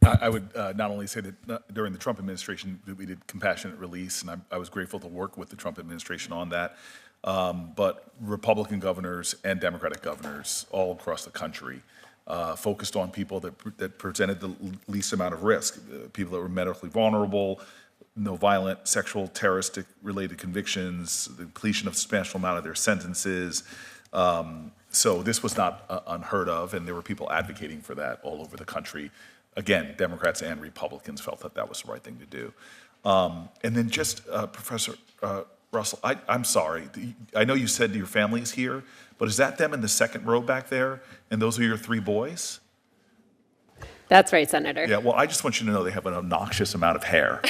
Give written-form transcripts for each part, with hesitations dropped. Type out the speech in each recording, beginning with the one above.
I would not only say that during the Trump administration that we did compassionate release, and I was grateful to work with the Trump administration on that, but Republican governors and Democratic governors all across the country focused on people that presented the least amount of risk, people that were medically vulnerable, no violent sexual terroristic related convictions, the completion of a substantial amount of their sentences. So this was not unheard of, and there were people advocating for that all over the country. Again, Democrats and Republicans felt that that was the right thing to do. And then just, Professor Russell, I'm sorry. I know you said your family's here, but is that them in the second row back there? And those are your three boys? That's right, Senator. Yeah, well, I just want you to know they have an obnoxious amount of hair.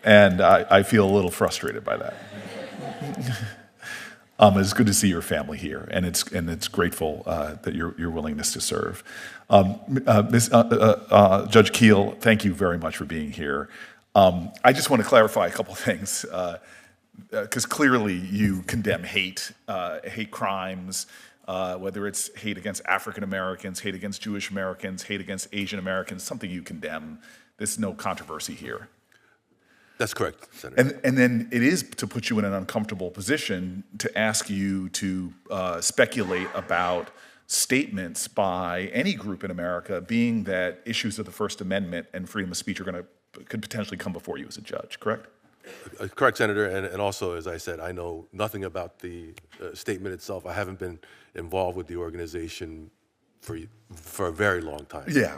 And I feel a little frustrated by that. It's good to see your family here, and it's grateful that your willingness to serve. Judge Keel, thank you very much for being here. I just want to clarify a couple things, because clearly you condemn hate crimes, whether it's hate against African Americans, hate against Jewish Americans, hate against Asian Americans, something you condemn. There's no controversy here. That's correct, Senator. And then it is to put you in an uncomfortable position to ask you to speculate about statements by any group in America, being that issues of the First Amendment and freedom of speech could potentially come before you as a judge, correct? Correct, Senator. And also, as I said, I know nothing about the statement itself. I haven't been involved with the organization for a very long time. Yeah,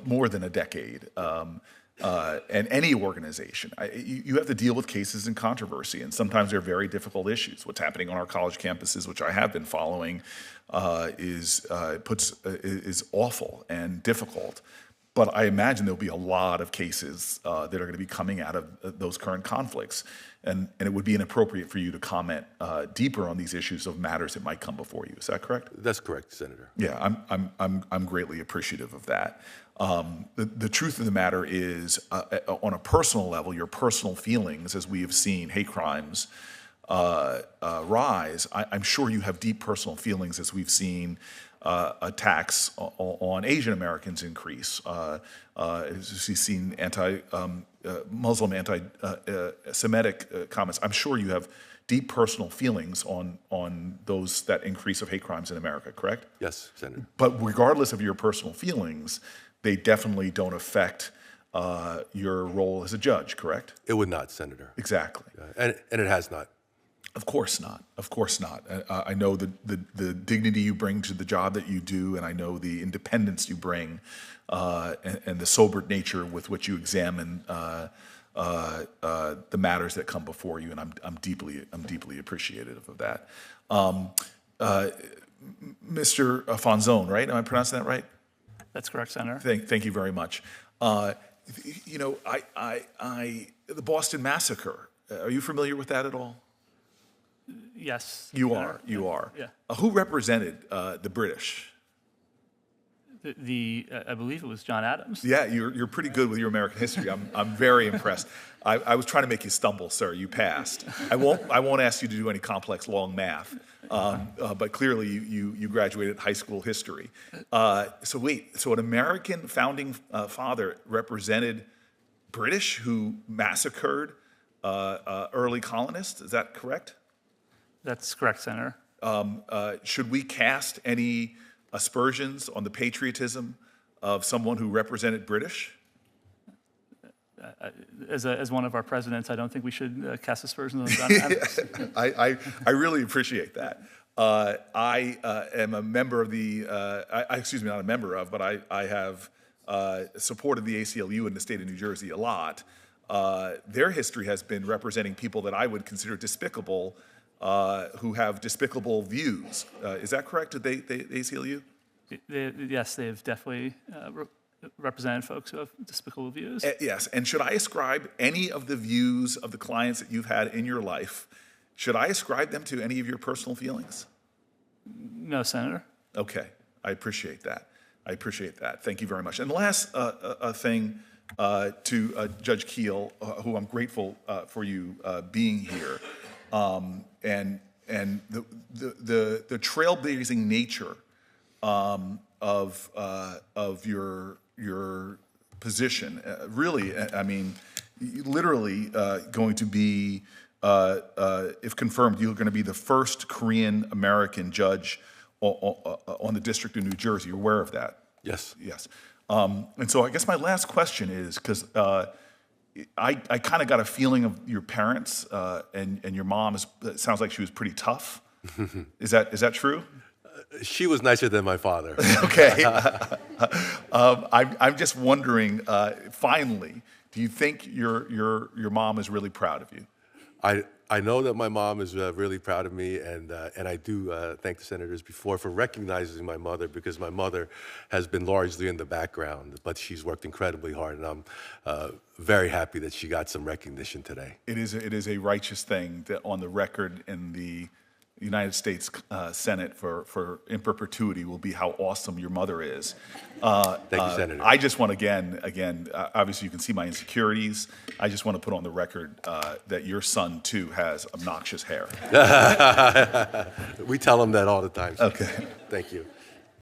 more than a decade. And any organization, you have to deal with cases and controversy, and sometimes they're very difficult issues. What's happening on our college campuses, which I have been following, is awful and difficult. But I imagine there'll be a lot of cases that are going to be coming out of those current conflicts, and it would be inappropriate for you to comment deeper on these issues of matters that might come before you. Is that correct? That's correct, Senator. Yeah, I'm greatly appreciative of that. The truth of the matter is, on a personal level, your personal feelings, as we have seen hate crimes rise, I'm sure you have deep personal feelings as we've seen attacks on Asian Americans increase, as we've seen Muslim, anti-Semitic comments. I'm sure you have deep personal feelings on that increase of hate crimes in America, correct? Yes, Senator. But regardless of your personal feelings, they definitely don't affect your role as a judge, correct? It would not, Senator. Exactly. And it has not. Of course not. Of course not. I know the dignity you bring to the job that you do, and I know the independence you bring, and the sober nature with which you examine the matters that come before you, and I'm deeply appreciative of that. Mr. Fonzone, right? Am I pronouncing that right? That's correct, Senator. Thank you very much. The Boston Massacre. Are you familiar with that at all? Yes. You are. Yeah. Who represented the British? I believe it was John Adams. Yeah, you're pretty good with your American history. I'm very impressed. I was trying to make you stumble, sir. You passed. I won't ask you to do any complex long math, but clearly you graduated high school history. So an American founding father represented British who massacred early colonists. Is that correct? That's correct, Senator. Should we cast any aspersions on the patriotism of someone who represented British? As one of our presidents, I don't think we should cast aspersions on John Adams. I really appreciate that. I am a member of not a member of, but I have supported the ACLU in the state of New Jersey a lot. Their history has been representing people that I would consider despicable, who have despicable views. Is that correct? Did the ACLU? Yes, they've definitely represented folks who have despicable views. Yes, and should I ascribe any of the views of the clients that you've had in your life, should I ascribe them to any of your personal feelings? No, Senator. Okay, I appreciate that. Thank you very much. And the last thing to Judge Keel, who I'm grateful for you being here, and the trailblazing nature of your position. Really, I mean, literally going to be, if confirmed, you're going to be the first Korean American judge on the District of New Jersey. You're aware of that? Yes. Yes. And so I guess my last question is, because I kind of got a feeling of your parents and your mom. It sounds like she was pretty tough. Is that true? She was nicer than my father. Okay. I'm just wondering. Finally, do you think your mom is really proud of you? I know that my mom is really proud of me, and I do thank the senators before for recognizing my mother, because my mother has been largely in the background, but she's worked incredibly hard, and I'm very happy that she got some recognition today. It is a righteous thing that on the record in the United States Senate for in perpetuity will be how awesome your mother is. Thank you, Senator. I just want again, obviously you can see my insecurities. I just want to put on the record that your son too has obnoxious hair. We tell him that all the time. So Okay. thank you.